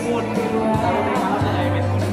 Moon. Tahu dari mana saya Emmett Moon?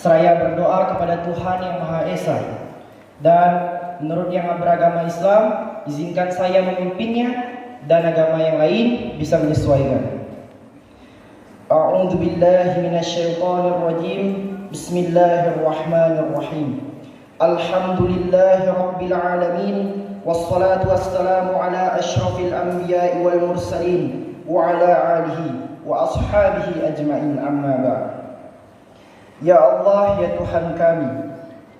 Seraya berdoa kepada Tuhan Yang Maha Esa. Dan menurut yang beragama Islam, izinkan saya memimpinnya dan agama yang lain bisa menyesuaikan. A'udzu billahi minasyaitonir rajim. Bismillahirrahmanirrahim. Alhamdulillahi rabbil alamin. Wassalatu wassalamu ala asyrafil anbiya'i wal mursalin wa ala alihi wa ashabihi ajma'in, amma ba'd. Ya Allah, ya Tuhan kami,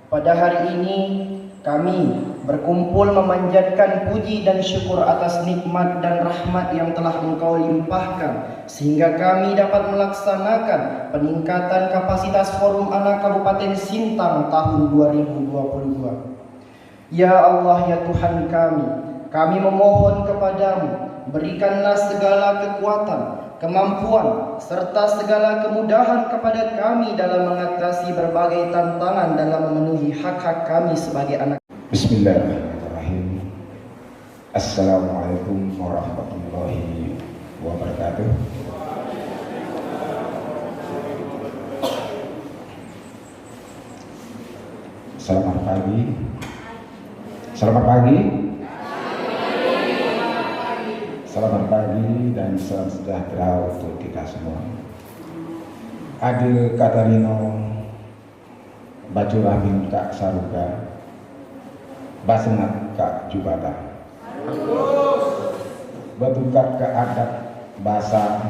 pada hari ini kami berkumpul memanjatkan puji dan syukur atas nikmat dan rahmat yang telah Engkau limpahkan, sehingga kami dapat melaksanakan peningkatan kapasitas Forum Anak Kabupaten Sintang tahun 2022. Ya Allah, ya Tuhan kami memohon kepadamu, berikanlah segala kekuatan, kemampuan, serta segala kemudahan kepada kami dalam mengatasi berbagai tantangan dalam memenuhi hak-hak kami sebagai anak. Bismillahirrahmanirrahim. Assalamualaikum warahmatullahi wabarakatuh. Selamat pagi. Selamat pagi. Selamat pagi dan salam sejahtera untuk kita semua. Adil Katarino Bacurahmin Kak Saruga Basenat Kak Jubata Batukat ke adat bahasa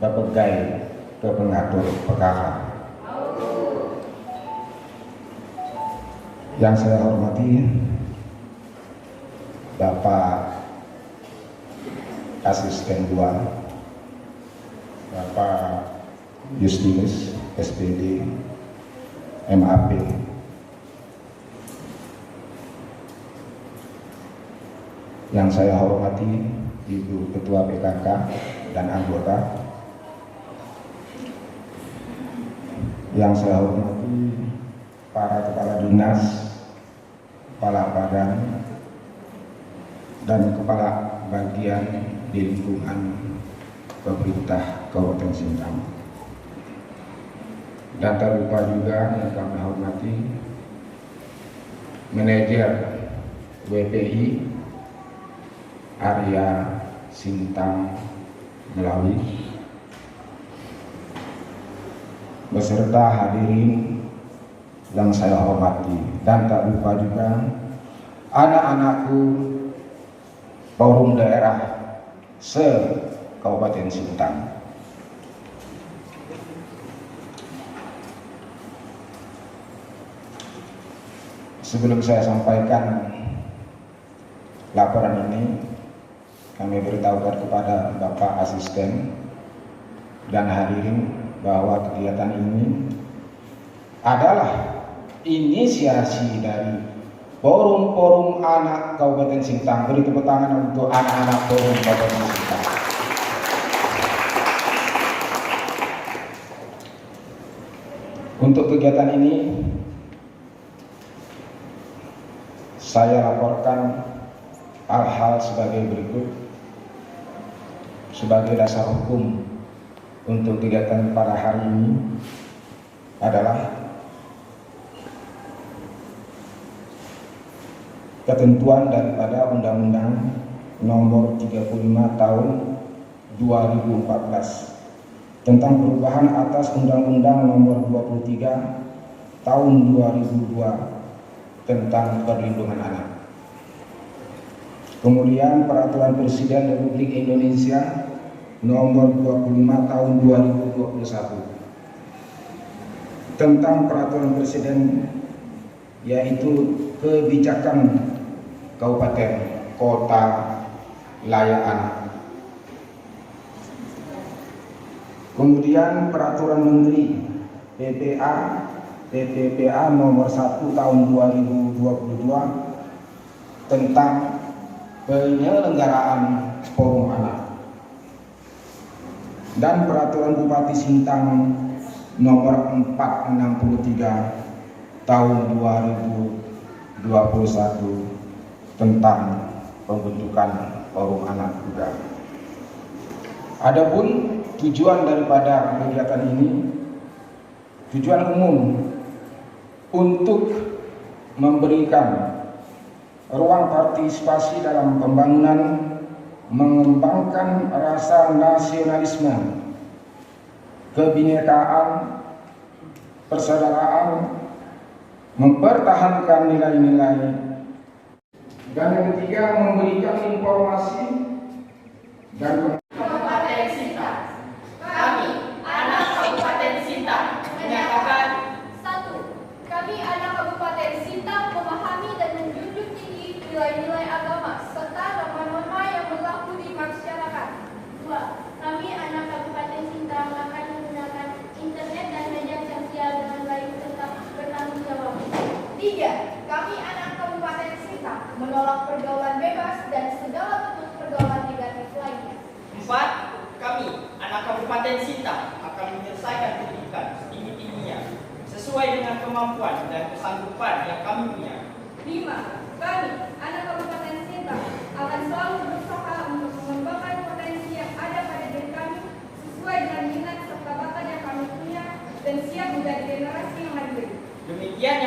Bapegai ke pengatur PKK. Yang saya hormati Bapak Asisten 2, Bapak Justinus SPD MAP, yang saya hormati Ibu Ketua PKK dan anggota, yang saya hormati para kepala dinas, kepala badan, dan kepala bagian di lingkungan pemerintah Kabupaten Sintang. Dan tak lupa juga yang kami hormati manajer WPI area Sintang Melawi, beserta hadirin yang saya hormati, dan tak lupa juga anak-anakku Forum Daerah se-Kabupaten Sintang. Sebelum saya sampaikan laporan ini, kami beritahukan kepada Bapak Asisten dan hadirin bahwa kegiatan ini adalah inisiasi dari Forum Anak Kabupaten Sintang. Beri tepuk tangan untuk anak-anak Forum Kabupaten Sintang. Untuk kegiatan ini saya laporkan hal-hal sebagai berikut sebagai dasar hukum untuk kegiatan pada hari ini adalah ketentuan daripada Undang-Undang Nomor 35 Tahun 2014 tentang perubahan atas Undang-Undang Nomor 23 Tahun 2002 tentang perlindungan anak. Kemudian Peraturan Presiden Republik Indonesia Nomor 25 Tahun 2021 tentang Peraturan Presiden, yaitu kebijakan kabupaten kota layak anak. Kemudian Peraturan Menteri PPA Nomor 1 Tahun 2022 tentang penyelenggaraan Forum Anak, dan Peraturan Bupati Sintang Nomor 463 Tahun 2021 tentang pembentukan Forum Anak juga. Adapun tujuan daripada kegiatan ini, tujuan umum untuk memberikan ruang partisipasi dalam pembangunan, mengembangkan rasa nasionalisme, kebinekaan, persaudaraan, mempertahankan nilai-nilai. Dan yang ketiga, memberikan informasi dan Kabupaten Sintang. Kami, anak Kabupaten Sintang, menyatakan 1. Kami, anak Kabupaten Sintang, memahami dan menjunjung tinggi nilai-nilai agama serta norma-norma yang berlaku di masyarakat. 2. Kami, anak Kabupaten Sintang, akan menggunakan internet dan media sosial dengan baik serta bertanggung jawab. 3. Kami, anak Kabupaten Sintang, menolak pergaulan bebas dan segala bentuk pergaulan negatif lainnya. 4. Kami, anak Kabupaten Sintang, akan menyelesaikan pendidikan setinggi-tingginya sesuai dengan kemampuan dan kesanggupan yang kami punya. 5. Kami, anak Kabupaten Sintang, akan selalu berusaha untuk mengembangkan potensi yang ada pada diri kami sesuai dengan minat serta bakat yang kami punya dan siap menjadi generasi yang mandiri. Demikian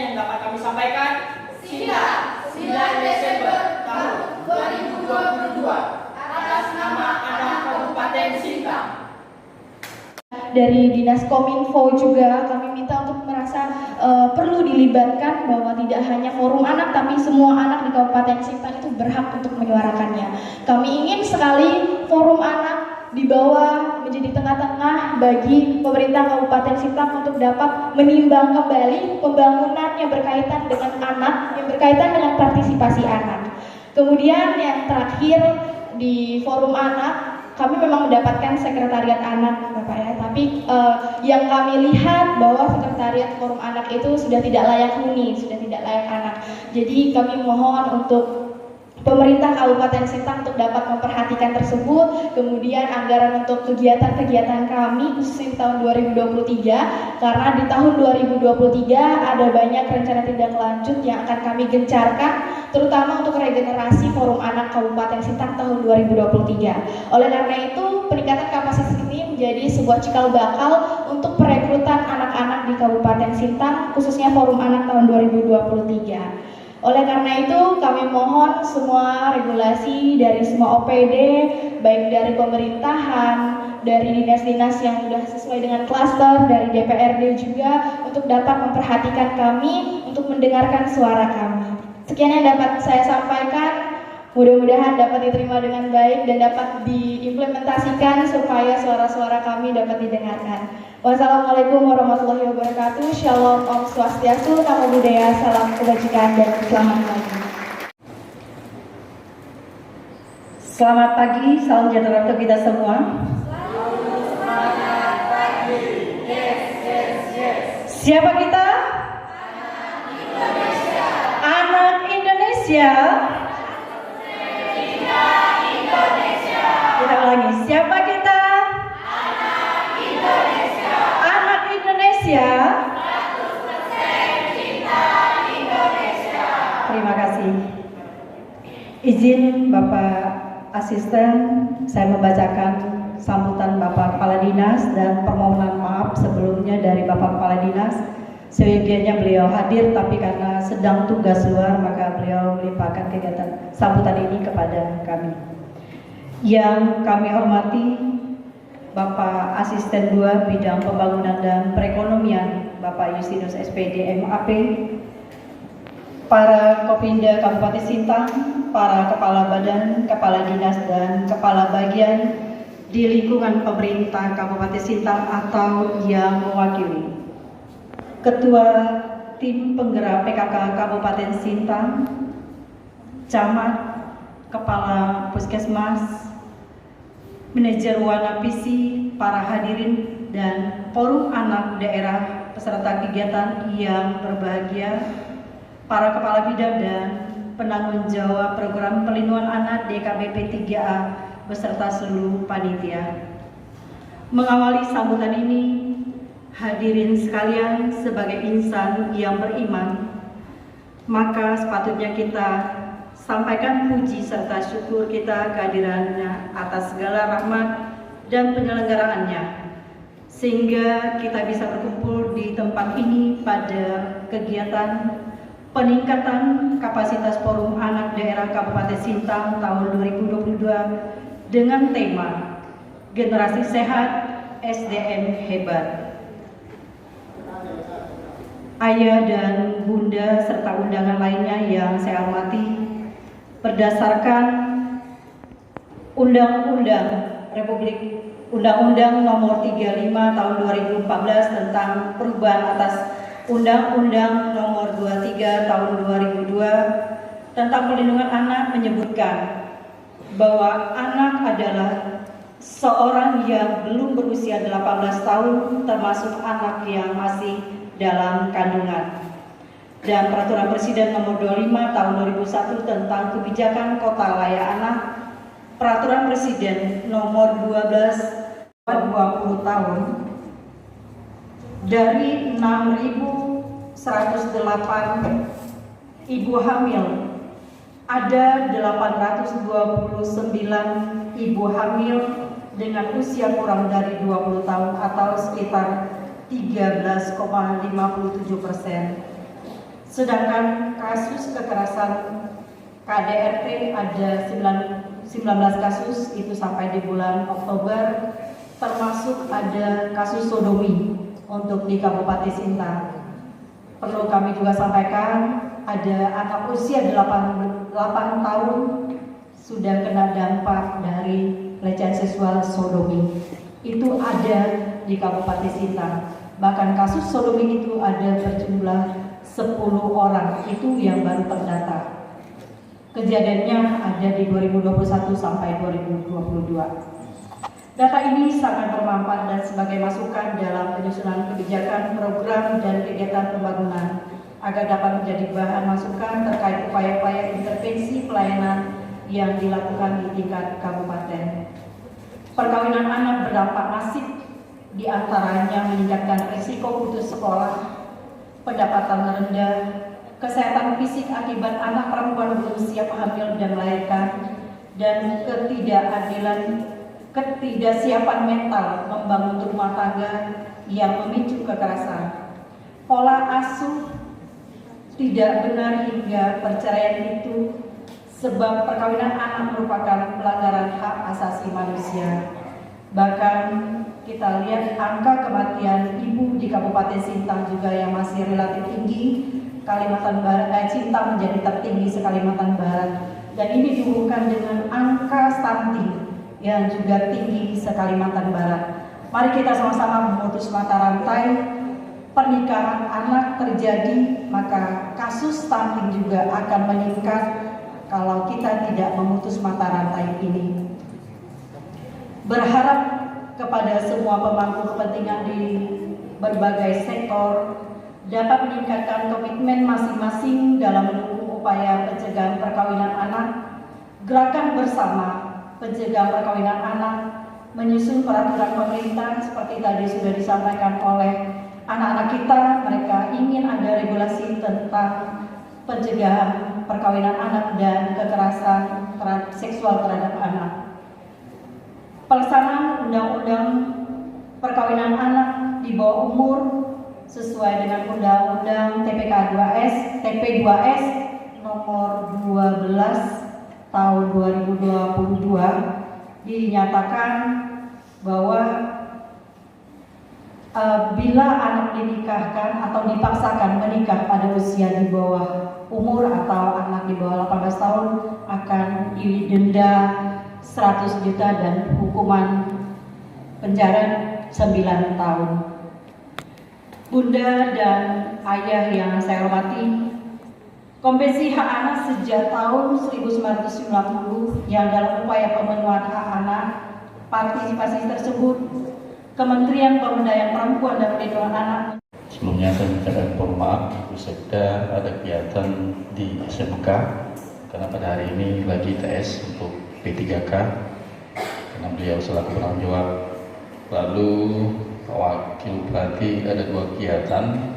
yang dapat kami sampaikan. Sila 9 Desember tahun 2022 atas nama anak Kabupaten Sintang. Dari Dinas Kominfo juga kami minta untuk merasa perlu dilibatkan bahwa tidak hanya forum anak tapi semua anak di Kabupaten Sintang itu berhak untuk menyuarakannya. Kami ingin sekali forum anak dibawa menjadi tengah-tengah bagi pemerintah Kabupaten Sintang untuk dapat menimbang kembali pembangunan yang berkaitan dengan anak, yang berkaitan dengan partisipasi anak. Kemudian yang terakhir di forum anak, kami memang mendapatkan sekretariat anak, Bapak ya, tapi yang kami lihat bahwa sekretariat forum anak itu sudah tidak layak huni, sudah tidak layak anak. Jadi kami mohon untuk pemerintah Kabupaten Sintang untuk dapat memperhatikan tersebut. Kemudian anggaran untuk kegiatan-kegiatan kami khususnya di tahun 2023, karena di tahun 2023 ada banyak rencana tindak lanjut yang akan kami gencarkan, terutama untuk regenerasi forum anak Kabupaten Sintang tahun 2023. Oleh karena itu, peningkatan kapasitas ini menjadi sebuah cikal bakal untuk perekrutan anak-anak di Kabupaten Sintang, khususnya forum anak tahun 2023. Oleh karena itu, kami mohon semua regulasi dari semua OPD, baik dari pemerintahan, dari dinas-dinas yang sudah sesuai dengan klaster, dari DPRD juga, untuk dapat memperhatikan kami, untuk mendengarkan suara kami. Sekian yang dapat saya sampaikan, mudah-mudahan dapat diterima dengan baik dan dapat diimplementasikan supaya suara-suara kami dapat didengarkan. Wassalamualaikum warahmatullahi wabarakatuh. Shalom, Om Swastiastu, Namo Buddhaya, salam kebajikan dan selamat pagi. Selamat pagi, salam sejahtera untuk kita semua. Selamat pagi. Yes. Siapa kita? Anak Indonesia. Kita ulangi, siapa kita? Anak Indonesia. 100% cinta Indonesia. Terima kasih. Izin Bapak Asisten, saya membacakan sambutan Bapak Kepala Dinas dan permohonan maaf sebelumnya dari Bapak Kepala Dinas. Seyogianya beliau hadir, tapi karena sedang tugas luar, maka beliau melimpahkan kegiatan sambutan ini kepada kami. Yang kami hormati Bapak Asisten 2 Bidang Pembangunan dan Perekonomian, Bapak Justinus SPD MAP, para Kopinda Kabupaten Sintang, para Kepala Badan, Kepala Dinas, dan Kepala Bagian di lingkungan pemerintah Kabupaten Sintang atau yang mewakili, Ketua Tim Penggerak PKK Kabupaten Sintang, Camat, Kepala Puskesmas, Manajer Wanapisi, para hadirin dan forum anak daerah peserta kegiatan yang berbahagia, para kepala bidang dan penanggung jawab program perlindungan anak DKBP 3A beserta seluruh panitia. Mengawali sambutan ini, hadirin sekalian, sebagai insan yang beriman, maka sepatutnya kita sampaikan puji serta syukur kita kehadirannya atas segala rahmat dan penyelenggaraannya, sehingga kita bisa berkumpul di tempat ini pada kegiatan peningkatan kapasitas Forum Anak Daerah Kabupaten Sintang tahun 2022 dengan tema generasi sehat, SDM hebat. Ayah dan bunda serta undangan lainnya yang saya hormati, berdasarkan Undang-Undang Nomor 35 Tahun 2014 tentang perubahan atas Undang-Undang Nomor 23 Tahun 2002 tentang perlindungan anak menyebutkan bahwa anak adalah seorang yang belum berusia 18 tahun termasuk anak yang masih dalam kandungan. Dan Peraturan Presiden Nomor 25 Tahun 2001 tentang kebijakan kota layak anak, Peraturan Presiden Nomor 12 20 tahun, dari 6.108 ibu hamil, ada 829 ibu hamil dengan usia kurang dari 20 tahun atau sekitar 13,57%. Sedangkan kasus kekerasan KDRT ada 19 kasus, itu sampai di bulan Oktober, termasuk ada kasus sodomi untuk di Kabupaten Sintang. Perlu kami juga sampaikan, ada anak usia 8 tahun sudah kena dampak dari pelecehan seksual sodomi. Itu ada di Kabupaten Sintang. Bahkan kasus sodomi itu ada berjumlah 10 orang, itu yang baru terdata. Kejadiannya ada di 2021 sampai 2022. Data ini sangat bermanfaat dan sebagai masukan dalam penyusunan kebijakan, program, dan kegiatan pembangunan agar dapat menjadi bahan masukan terkait upaya-upaya intervensi pelayanan yang dilakukan di tingkat kabupaten. Perkawinan anak berdampak masif, diantaranya meningkatkan risiko putus sekolah, pendapatan rendah, kesehatan fisik akibat anak perempuan belum siap hamil dan melahirkan, dan ketidaksiapan mental membangun rumah tangga yang memicu kekerasan. Pola asuh tidak benar hingga perceraian itu, sebab perkawinan anak merupakan pelanggaran hak asasi manusia. Bahkan kita lihat angka kematian ibu di Kabupaten Sintang juga yang masih relatif tinggi. Kalimantan Barat, Sintang menjadi tertinggi se-Kalimantan Barat, dan ini dihubungkan dengan angka stunting yang juga tinggi se-Kalimantan Barat. Mari kita sama-sama memutus mata rantai pernikahan anak terjadi, maka kasus stunting juga akan meningkat kalau kita tidak memutus mata rantai ini. Berharap kepada semua pemangku kepentingan di berbagai sektor dapat meningkatkan komitmen masing-masing dalam mendukung upaya pencegahan perkawinan anak, gerakan bersama pencegahan perkawinan anak, menyusun peraturan pemerintah seperti tadi sudah disampaikan oleh anak-anak kita. Mereka ingin ada regulasi tentang pencegahan perkawinan anak dan kekerasan seksual terhadap anak. Pelaksanaan undang-undang perkawinan anak di bawah umur sesuai dengan undang-undang TP2S nomor 12 tahun 2022 dinyatakan bahwa bila anak dinikahkan atau dipaksakan menikah pada usia di bawah umur atau anak di bawah 18 tahun akan didenda 100 juta dan hukuman penjara 9 tahun. Bunda dan ayah yang saya hormati, Konvensi Hak Anak sejak tahun 1990 yang dalam upaya pemenuhan hak anak, partisipasi tersebut, Kementerian Pemberdayaan Perempuan dan Perlindungan Anak. Sebelumnya saya mengucapkan mohon maaf, beserta ada kegiatan di SMK karena pada hari ini lagi tes untuk P3K karena beliau selaku penanggung jawab. Lalu wakil pelatih ada 2 kegiatan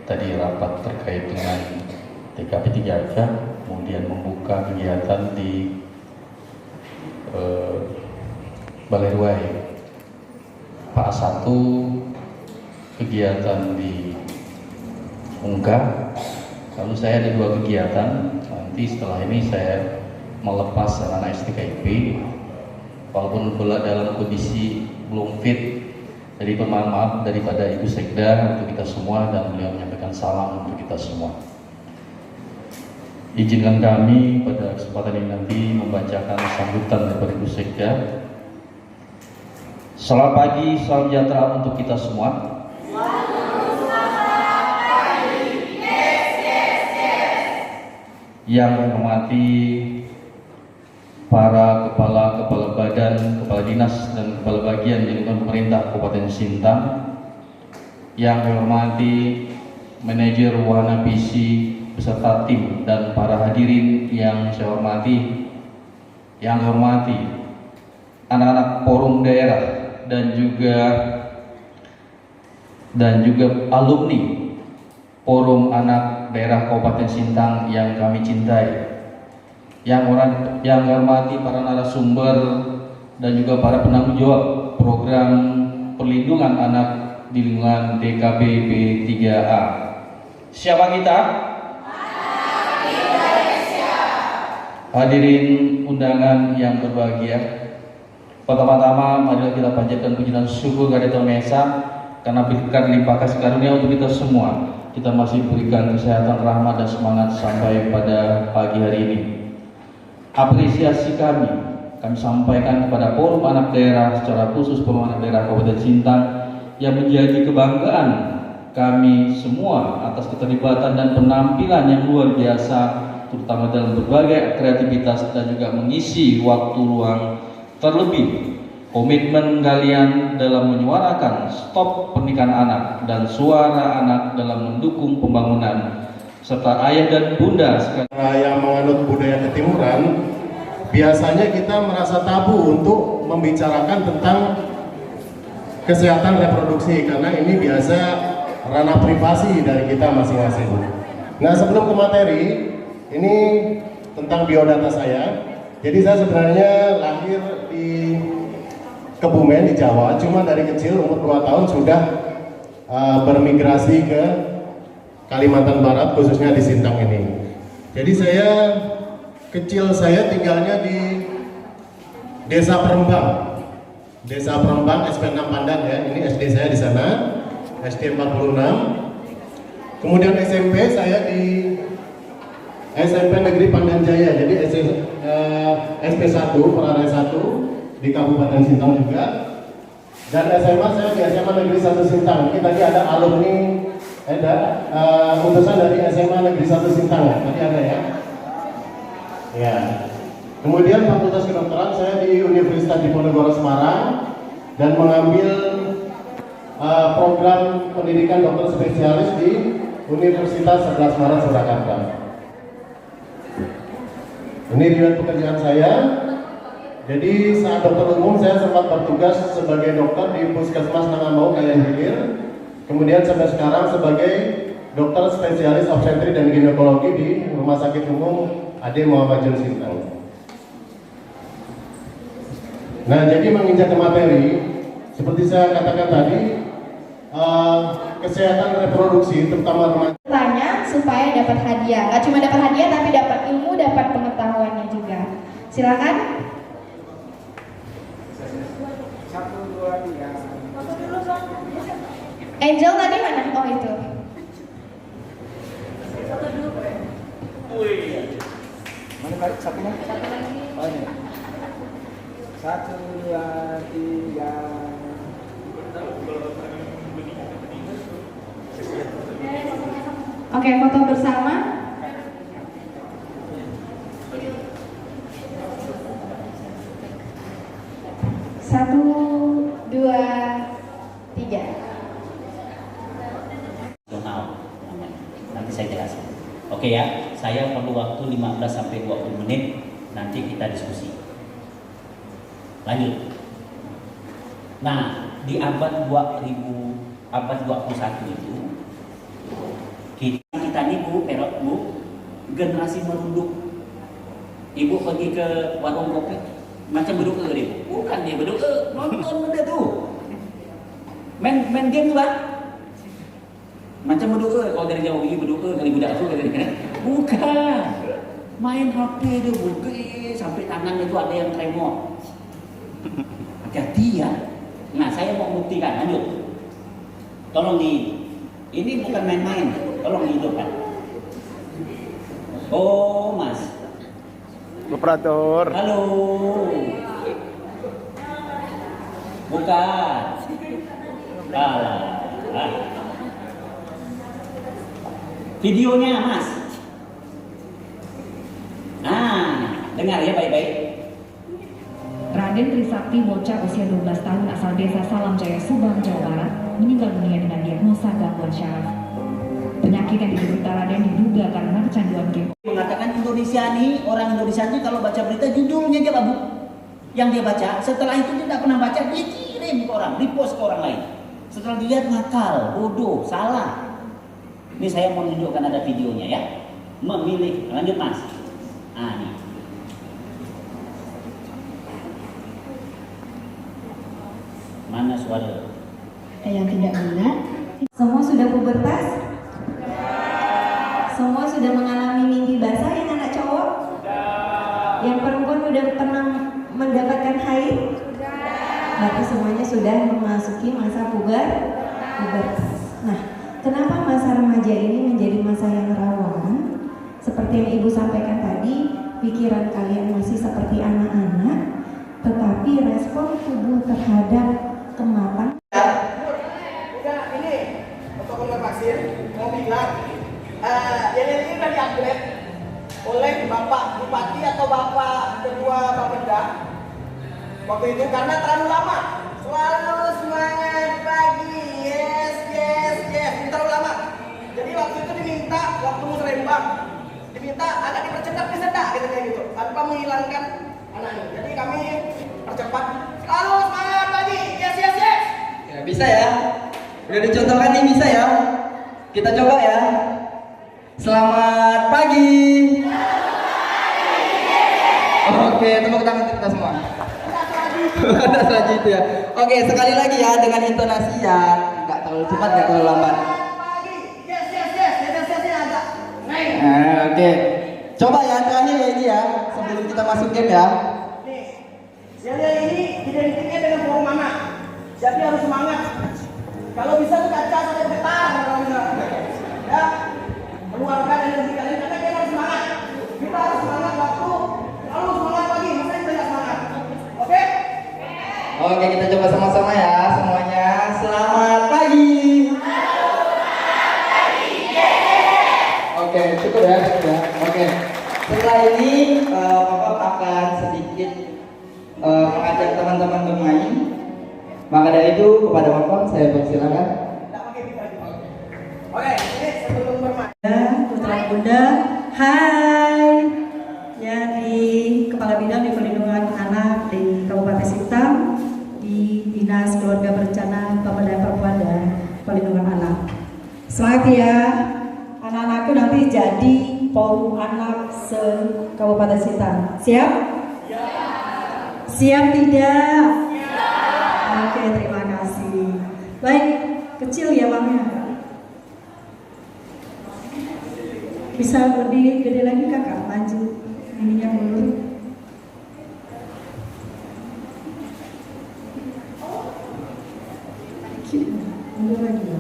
tadi, rapat terkait dengan TKP 3K, kemudian membuka kegiatan di Balai Ruai. Pak 1 kegiatan di Unggah, lalu saya ada 2 kegiatan. Nanti setelah ini saya melepas anak STKIP walaupun dalam kondisi belum fit. Jadi permohonan maaf daripada Ibu Sekda untuk kita semua, dan beliau menyampaikan salam untuk kita semua. Izinkan kami pada kesempatan ini nanti membacakan sambutan daripada Ibu Sekda. Selamat pagi, salam sejahtera untuk kita semua. Yang saya hormati para kepala badan, kepala dinas, dan kepala bagian di lingkungan pemerintah Kabupaten Sintang. Yang saya hormati manajer Wahana PC beserta tim dan para hadirin yang saya hormati. Yang saya hormati anak-anak forum daerah dan juga alumni forum anak daerah Kabupaten Sintang yang kami cintai. Yang hormati para narasumber dan juga para penanggung jawab program perlindungan anak di lingkungan DKP P3A. Siapa kita? Hadirin undangan yang berbahagia, pertama-tama marilah kita panjatkan puji dan syukur kepada Tuhan Maha Esa karena berkat limpah kasih karunia untuk kita semua. Kita masih berikan kesehatan, rahmat, dan semangat sampai pada pagi hari ini. Apresiasi kami sampaikan kepada forum anak daerah, secara khusus forum anak daerah Kabupaten Sintang yang menjadi kebanggaan kami semua atas keterlibatan dan penampilan yang luar biasa, terutama dalam berbagai kreativitas dan juga mengisi waktu luang. Terlebih komitmen kalian dalam menyuarakan stop pernikahan anak dan suara anak dalam mendukung pembangunan, serta ayah dan bunda yang menganut budaya ketimuran, biasanya kita merasa tabu untuk membicarakan tentang kesehatan reproduksi karena ini biasa ranah privasi dari kita masing-masing. Nah, sebelum ke materi, ini tentang biodata saya. Jadi saya sebenarnya lahir di Kebumen di Jawa, cuma dari kecil umur 2 tahun sudah bermigrasi ke Kalimantan Barat, khususnya di Sintang ini. Jadi saya tinggalnya di Desa Perembang, SP6 Pandan ya. Ini SD saya di sana, SD 46. Kemudian SMP saya di SMP Negeri Pandan Jaya, jadi SP1 Perarai 1 di Kabupaten Sintang juga. Dan SMA saya di SMA Negeri 1 Sintang. Ini tadi ada alumni, utusan dari SMA Negeri 1 Sintang ya, tadi ada ya. Ya. Kemudian Fakultas Kedokteran saya di Universitas Diponegoro Semarang dan mengambil program pendidikan dokter spesialis di Universitas 11 Maret Surakarta. Ini riwayat pekerjaan saya. Jadi saat dokter umum saya sempat bertugas sebagai dokter di Puskesmas Nangamau Kayan Hilir. Kemudian sampai sekarang sebagai dokter spesialis obstetri dan ginekologi di Rumah Sakit Umum Ade Muhammad Jun Sintang. Nah, jadi menginjak ke materi, seperti saya katakan tadi, kesehatan reproduksi terutama remaja. Tanya supaya dapat hadiah. Nggak cuma dapat hadiah tapi dapat ilmu, dapat pengetahuannya juga. Silakan. 1, 2, 3. Angel tadi mana? Oh itu. Mana balik satunya? Oh ini. 1, 2, 3. Oke, foto bersama. Satu, dua, tiga. Nanti saya jelaskan. Oke ya, saya perlu waktu 15 sampai 20 menit. Nanti kita diskusi. Lanjut. Nah, di abad 21 itu kita nih Bu, generasi merunduk. Ibu pergi ke warung kopi, macam beduk dia. Bukan dia beduk, nonton udah tuh. Main game tuh, Bang. Macam beduk, kalau dari jauh ini beduk kali budak tuh dari kan. Bukan. Main HP dia buka sampai tangannya itu ada yang tremor. hati-hati ya. Nah, saya mau buktikan, lanjut. Tolong ini bukan main-main, tolong dihidupkan. Oh, Mas. Operator. Halo. Bukan. Alah. Videonya, Mas. Nah, dengar ya baik-baik. Raden Trisakti, bocah usia 12 tahun asal desa Salam Jaya, Subang, Jawa Barat, meninggal dunia dengan diagnosa gangguan syaraf. Penyakit yang diderita Raden diduga karena kecanduan game. Mengatakan Indonesia nih, orang Indonesia nih kalau baca berita judulnya aja babu yang dia baca. Setelah itu dia tidak pernah baca, dia kirim ke orang, repost ke orang lain. Setelah dilihat nakal, bodoh, salah. Ini saya mau tunjukkan ada videonya ya. Memilih, lanjut Mas. Nah, ini. Mana suara? Yang tidak benar. Semua sudah pubertas? Semua sudah mengalami mimpi basah yang anak cowok? Yang perempuan sudah pernah mendapatkan haid? Berarti semuanya sudah memasuki masa pubertas. Nah, kenapa masa remaja ini menjadi masa yang rawan? Seperti yang Ibu sampaikan tadi, pikiran kalian masih seperti anak-anak, tetapi respon tubuh terhadap kematangan. Udah ini protokol vaksin mau bilang yang ini udah diupgrade oleh Bapak Bupati atau Bapak Ketua Bapeda waktu itu karena terlalu lama. Selalu semangat pagi, yes, terlalu lama. Jadi waktu itu diminta waktu Musrembang diminta agak dipercepat bisa enggak gitu tanpa menghilangkan anaknya. Jadi kami percepat. Selalu semangat pagi, yes. Ya, bisa ya. Udah dicontohkan nih, bisa ya. Kita coba ya. Selamat pagi. Oke, tepuk tangan untuk kita semua. Atas lagi itu ya. Oke, sekali lagi ya dengan intonasi ya, nggak terlalu cepat, nggak terlalu lambat. Oke. Coba ya terakhir ya ini ya, sebelum kita masuk game ya. Nih, yang ini identiknya dengan forum anak. Jadi harus semangat. Kalau bisa tuh kaca sampai getar ya. Keluarkan energi kalian karena kita harus semangat. Kita harus semangat waktu lalu semangat pagi, masa kita nggak semangat. Oke? Oke, kita coba sama-sama ya semuanya. Selamat pagi. Oke, cukup ya. Oke. Setelah ini Bapak akan sedikit mengajak teman-teman bermain. Maka dari itu kepada Bapak saya persilakan. Oke, ini sebelum bermain. Putra Bunda, hai. Ya, di Kepala Bidang di Perlindungan Anak di Kabupaten Sintang, di Dinas Keluarga Berencana Pemberdayaan Perempuan dan Perlindungan Anak. Semangat ya, anak-anakku nanti jadi forum anak se-Kabupaten Sintang. Siap? Siap tidak? Oke, terima kasih. Baik, kecil ya Bangnya. Bisa lebih gede lagi kakak, maju ininya mundur. Mundur lagi ya.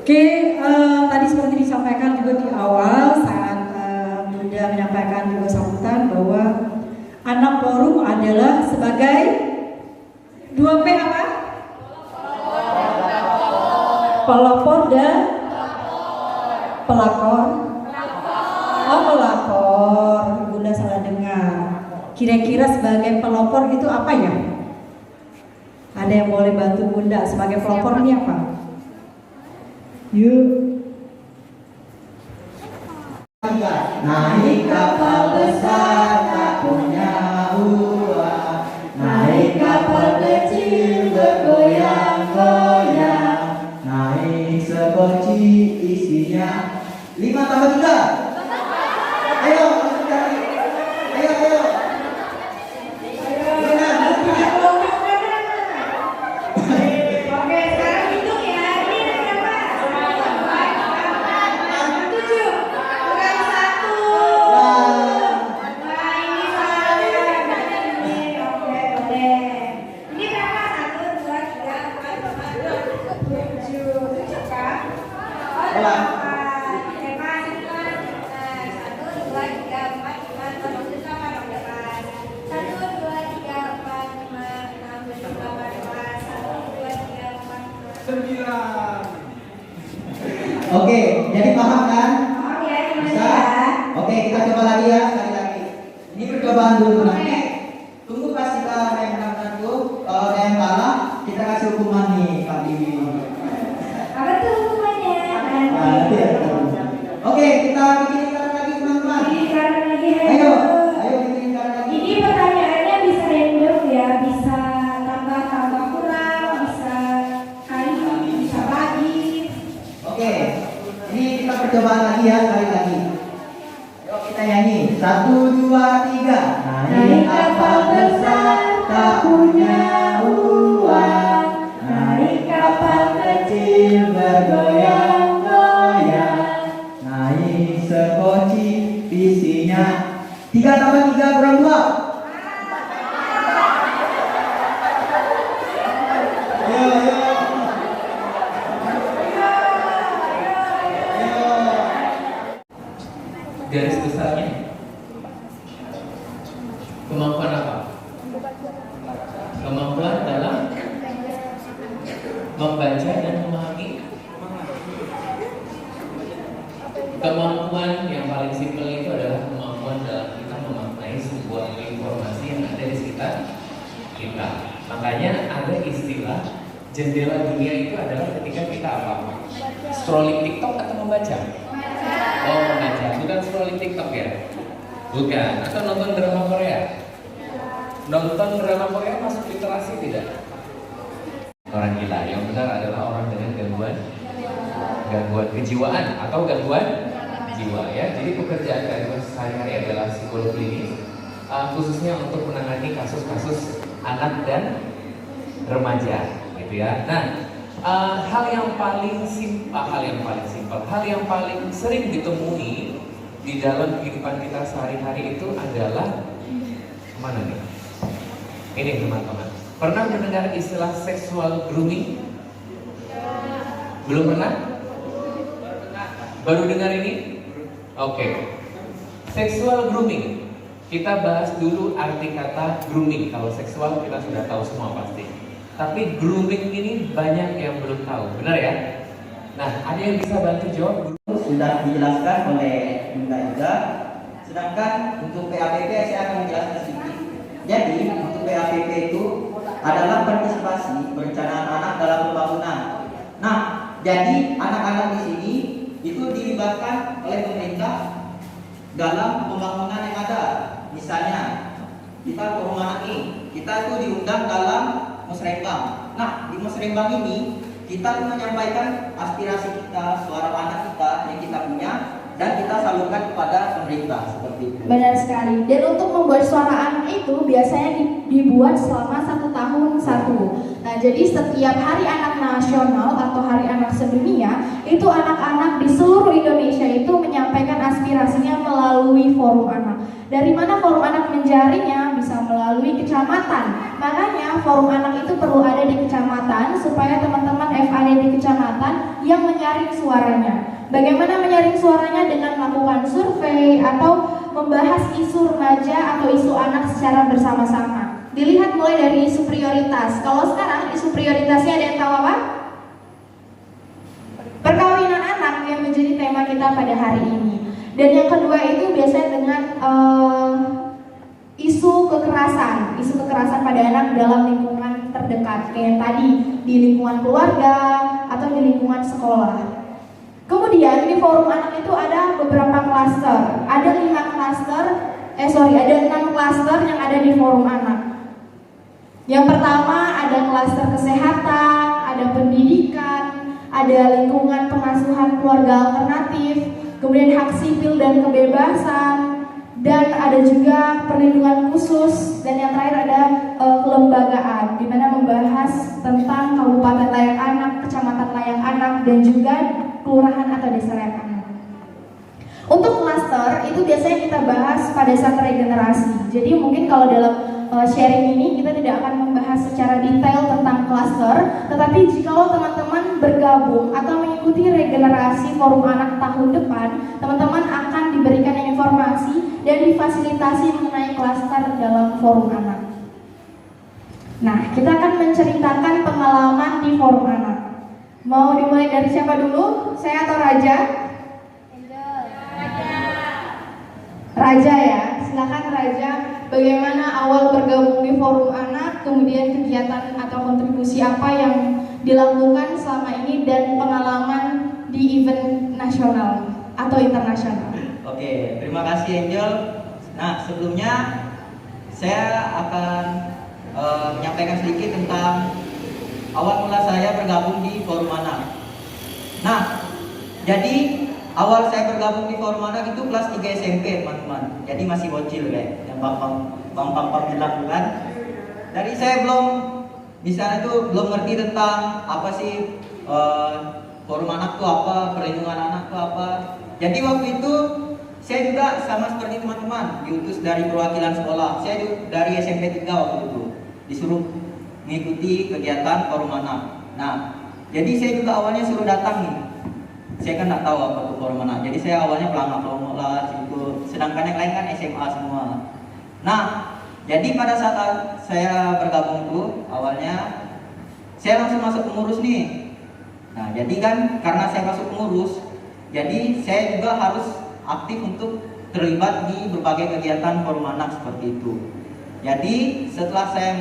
Oke, tadi seperti disampaikan juga di awal saat Bunda menyampaikan juga sambutan bahwa anak forum adalah sebagai 2P apa? Pelopor dan pelakor. Oh, pelakor. Bunda salah dengar. Kira-kira sebagai pelopor itu apa ya? Ada yang boleh bantu Bunda sebagai pelopor ini apa? Yuk. Naik kapal besar tak punya uang, naik kapal kecil bergoyang-goyang, naik sekoci isinya 5 tambah 3. Ayo, ayo. Oke, sekarang hitung ya. Ini berapa? 7. Bukan 1. Oke, jadi paham kan? Oke, gimana Bisa? ya? Oke, kita coba lagi ya, sekali lagi. Ini percobaan dulu nanti. Tunggu pas kita ada yang menang dulu. Kalau ada yang kalah, kita kasih hukuman nih, Kak Bibi. Apa tuh hukumannya? Nah, nanti ya. Oke, kita bikin lingkaran lagi teman-teman. Bikin lingkaran lagi, Ayo, ayo bikin lingkaran lagi. Ini pertanyaannya bisa random ya, bisa tambah kurang, bisa kali, bisa bagi. Oke, ini kita percobaan lagi ya, sekali lagi. Yuk kita nyanyi. 1, 2, 3. Naik kapal besar, tak punya uang. Naik kapal kecil, bergoyang-goyang. Naik sekoci, visinya 3 tambah 3 kurang 2. Ayo, ayo. Garis besarnya kemampuan apa? Kemampuan dalam membaca dan memahami. Kemampuan yang paling simpel itu adalah kemampuan dalam kita memaknai sebuah informasi yang ada di sekitar kita. Makanya ada istilah jendela dunia itu adalah ketika kita apa? Scrolling TikTok atau membaca? Oh, membaca. Bukan scrolling TikTok ya? Bukan. Atau nonton drama Korea? Nonton drama Korea masuk literasi tidak? Orang gila. Yang benar adalah orang dengan gangguan kejiwaan atau gangguan jiwa ya. Jadi pekerjaan kalian sehari-hari adalah psikolog klinis, khususnya untuk menangani kasus-kasus anak dan remaja, gitu ya. Nah, hal yang paling sering ditemui di dalam kehidupan kita sehari-hari itu adalah mana nih? Ini teman-teman. Pernah mendengar istilah sexual grooming? Belum pernah? Baru dengar ini? Oke. Sexual grooming. Kita bahas dulu arti kata grooming. Kalau seksual kita sudah tahu semua pasti. Tapi grooming ini banyak yang belum tahu. Benar ya? Nah, ada yang bisa bantu jawab? Sudah dijelaskan oleh Bunda Ida. Sedangkan untuk PAPP saya akan menjelaskan sedikit. Jadi untuk PAPP itu adalah partisipasi perencanaan anak dalam pembangunan. Nah, jadi anak-anak di sini itu dilibatkan oleh pemerintah dalam pembangunan yang ada. Misalnya kita forum anak ini, kita itu diundang dalam musrembang. Nah, di musrembang ini kita menyampaikan aspirasi kita, suara anak kita yang kita punya, dan kita salurkan kepada pemerintah seperti itu. Benar sekali. Dan untuk membuat suara anak itu biasanya dibuat selama 1 tahun satu. Nah, jadi setiap hari anak nasional atau hari anak sedunia itu anak-anak di seluruh Indonesia itu menyampaikan aspirasinya melalui forum anak. Dari mana forum anak menjaringnya? Bisa melalui kecamatan. Makanya forum anak itu perlu ada di kecamatan supaya teman-teman FAD di kecamatan yang menyaring suaranya. Bagaimana menyaring suaranya? Dengan melakukan survei atau membahas isu remaja atau isu anak secara bersama-sama. Dilihat mulai dari isu prioritas. Kalau sekarang isu prioritasnya ada yang tahu apa? Perkawinan anak yang menjadi tema kita pada hari ini. Dan yang kedua itu biasanya dengan isu kekerasan pada anak dalam lingkungan terdekat. Kayak tadi di lingkungan keluarga atau di lingkungan sekolah. Kemudian di forum anak itu ada beberapa klaster. Ada 6 klaster yang ada di forum anak. Yang pertama ada klaster kesehatan, ada pendidikan, ada lingkungan pengasuhan keluarga alternatif, kemudian hak sipil dan kebebasan, dan ada juga perlindungan khusus, dan yang terakhir ada kelembagaan, di mana membahas tentang kabupaten layak anak, kecamatan layak anak, dan juga kelurahan atau desa layak anak. Untuk klaster itu biasanya kita bahas pada saat regenerasi. Jadi mungkin kalau dalam sharing ini kita tidak akan membahas secara detail tentang klaster, tetapi jikalau teman-teman bergabung atau mengikuti regenerasi forum anak tahun depan, teman-teman akan diberikan informasi dan difasilitasi mengenai klaster dalam forum anak. Nah, kita akan menceritakan pengalaman di forum anak. Mau dimulai dari siapa dulu? Saya atau Raja? Raja ya, silakan Raja. Bagaimana awal bergabung di Forum Anak, kemudian kegiatan atau kontribusi apa yang dilakukan selama ini dan pengalaman di event nasional atau internasional? Oke, terima kasih Angel. Nah, sebelumnya saya akan menyampaikan sedikit tentang awal mula saya bergabung di Forum Anak. Nah, jadi awal saya bergabung di Forum Anak itu kelas 3 SMP, teman-teman. Jadi masih bocil kayak yang bang bilang kan. Dari saya di sana tuh belum ngerti tentang apa sih Forum Anak tuh apa, perlindungan anak tuh apa. Jadi waktu itu saya juga sama seperti teman-teman, diutus dari perwakilan sekolah. Saya dari SMP 3 waktu itu disuruh mengikuti kegiatan Forum Anak. Nah, jadi saya juga awalnya suruh datang nih. Saya kan nggak tahu apa itu Forum Anak. Jadi saya awalnya pelangak-pelongok lah situ. Sedangkan yang lain kan SMA semua. Nah, jadi pada saat saya bergabung tuh awalnya saya langsung masuk pengurus nih. Nah, jadi kan karena saya masuk pengurus, jadi saya juga harus aktif untuk terlibat di berbagai kegiatan Forum Anak seperti itu. Jadi setelah saya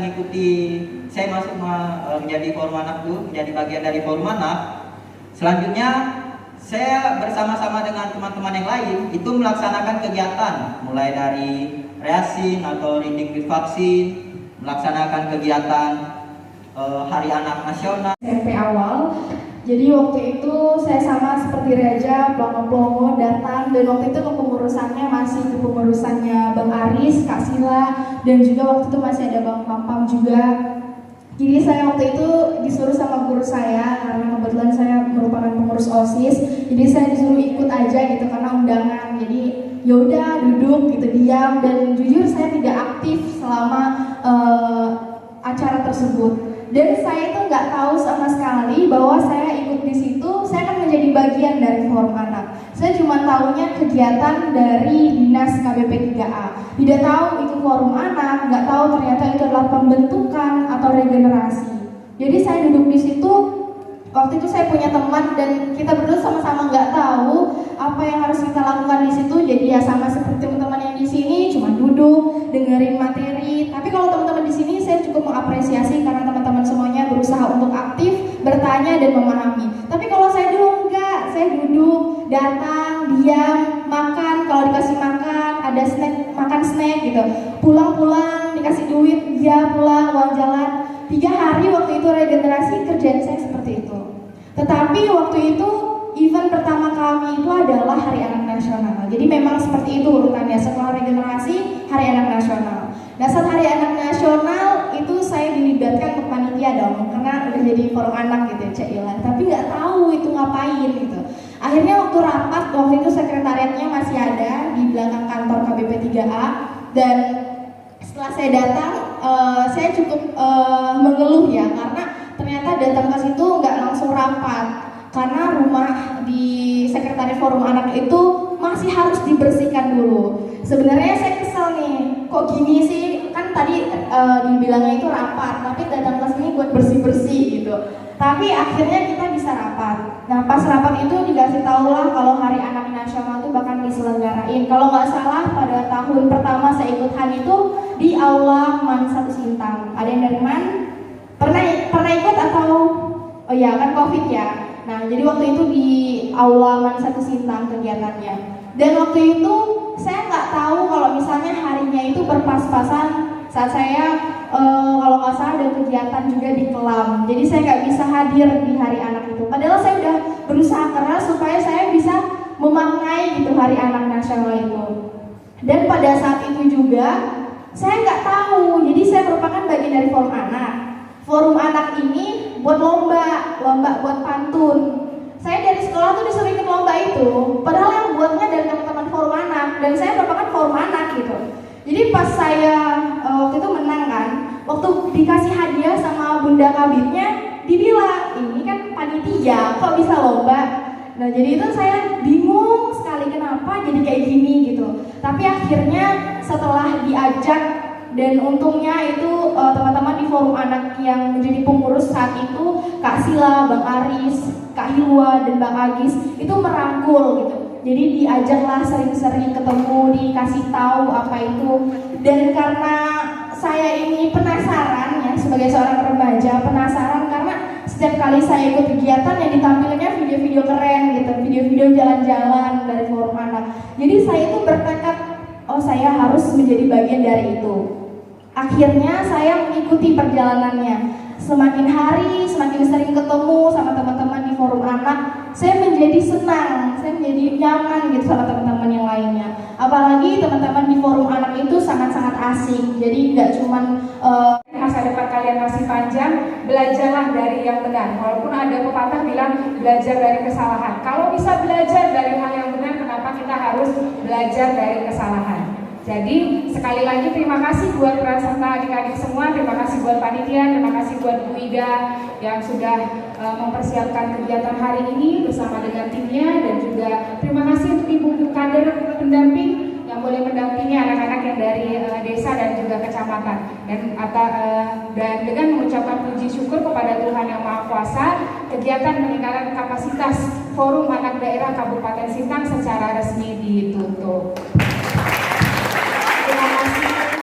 masuk menjadi Forum Anak tuh, menjadi bagian dari Forum Anak, selanjutnya saya bersama-sama dengan teman-teman yang lain itu melaksanakan kegiatan mulai dari reasin atau reading with vaksin, melaksanakan kegiatan Hari Anak Nasional. SMP awal, jadi waktu itu saya sama seperti Raja, pelongo-pelongo datang, dan waktu itu kepengurusannya masih kepengurusannya Bang Aris, Kak Sila, dan juga waktu itu masih ada Bang Pampam juga. Jadi saya waktu itu disuruh sama guru saya karena kebetulan saya merupakan pengurus OSIS. Jadi saya disuruh ikut aja gitu karena undangan. Jadi yaudah duduk gitu diam, dan jujur saya tidak aktif selama acara tersebut. Dan saya itu nggak tahu sama sekali bahwa saya ikut di situ, saya akan menjadi bagian dari Forum Anak. Saya cuma tahunya kegiatan dari Dinas KBP 3A. Tidak tahu itu Forum Anak, nggak tahu ternyata itu adalah pembentukan atau regenerasi. Jadi saya duduk di situ, waktu itu saya punya teman dan kita berdua sama-sama nggak tahu apa yang harus kita lakukan di situ. Jadi ya sama seperti teman-teman yang di sini, cuma duduk dengerin materi. Tapi kalau teman-teman di sini saya cukup mengapresiasi karena teman-teman semuanya berusaha untuk aktif, bertanya dan memahami. Tapi kalau saya dulu enggak, saya duduk, datang, diam, makan. Kalau dikasih makan, ada snack, makan snack gitu. Pulang-pulang dikasih duit, ya pulang uang jalan. 3 hari waktu itu regenerasi, kerjaan saya seperti itu. Tetapi waktu itu event pertama kami itu adalah Hari Anak Nasional. Jadi memang seperti itu urutannya, setelah regenerasi Hari Anak Nasional. Nah saat Hari Anak Nasional itu saya dilibatkan ke panitia dong, karena udah jadi Forum Anak gitu ya Cak Ila. Tapi nggak tahu itu ngapain gitu. Akhirnya waktu rapat, waktu itu sekretariatnya masih ada di belakang kantor KBP 3A. Dan setelah saya datang, saya cukup mengeluh ya, karena ternyata datang ke situ nggak langsung rapat. Karena rumah di sekretariat Forum Anak itu masih harus dibersihkan dulu. Sebenarnya saya kesel nih, kok gini sih? Kan tadi dibilangnya itu rapat, tapi datang ke sini buat bersih-bersih gitu. Tapi akhirnya kita bisa rapat. Nah pas rapat itu dikasih tahu lah kalau Hari Anak Nasional itu bakal diselenggarain. Kalau nggak salah pada tahun pertama saya ikut HAN itu di Aula MAN 1 Sintang. Ada yang dari MAN? Pernah ikut atau? Oh iya kan COVID ya. Nah, jadi waktu itu di Aula MAN 1 Sintang kegiatannya. Dan waktu itu saya nggak tahu kalau misalnya harinya itu berpas-pasan saat saya kalau nggak salah ada kegiatan juga di Kelam. Jadi saya nggak bisa hadir di Hari Anak itu. Padahal saya udah berusaha keras supaya saya bisa memaknai gitu Hari Anak Nasional itu. Dan pada saat itu juga saya nggak tahu. Jadi saya merupakan bagian dari Forum Anak. Forum Anak ini buat lomba buat pantun. Saya dari sekolah tuh disuruh ikut lomba itu, padahal yang buatnya dari teman-teman Forum Anak, dan saya merupakan Forum Anak gitu. Jadi pas saya waktu itu menang kan, waktu dikasih hadiah sama Bunda Kabitnya, dibilang ini kan panitia, kok bisa lomba? Nah jadi itu saya bingung sekali kenapa jadi kayak gini gitu. Tapi akhirnya setelah diajak Dan untungnya itu teman-teman di forum anak yang menjadi pengurus saat itu, Kak Sila, Bang Aris, Kak Hilwa, dan Bang Agis itu merangkul gitu. Jadi diajaklah sering-sering ketemu, dikasih tahu apa itu. Dan karena saya ini penasaran ya, sebagai seorang remaja penasaran karena setiap kali saya ikut kegiatan yang ditampilnya video-video keren gitu, video-video jalan-jalan dari forum anak. Jadi saya itu bertekad, oh saya harus menjadi bagian dari itu. Akhirnya saya mengikuti perjalanannya. Semakin hari, semakin sering ketemu sama teman-teman di forum anak, saya menjadi senang, saya menjadi nyaman gitu sama teman-teman yang lainnya. Apalagi teman-teman di forum anak itu sangat-sangat asik. Jadi nggak cuman masa depan kalian masih panjang, belajarlah dari yang benar. Walaupun ada pepatah bilang belajar dari kesalahan. Kalau bisa belajar dari hal yang benar, kenapa kita harus belajar dari kesalahan? Jadi sekali lagi terima kasih buat peserta adik-adik semua, terima kasih buat panitia, terima kasih buat Bu Ida yang sudah mempersiapkan kegiatan hari ini bersama dengan timnya, dan juga terima kasih untuk ibu-ibu kader pendamping yang boleh mendampingi anak-anak yang dari desa dan juga kecamatan. Dan dengan mengucapkan puji syukur kepada Tuhan Yang Maha Kuasa, kegiatan peningkatan kapasitas Forum Anak Daerah Kabupaten Sintang secara resmi ditutup.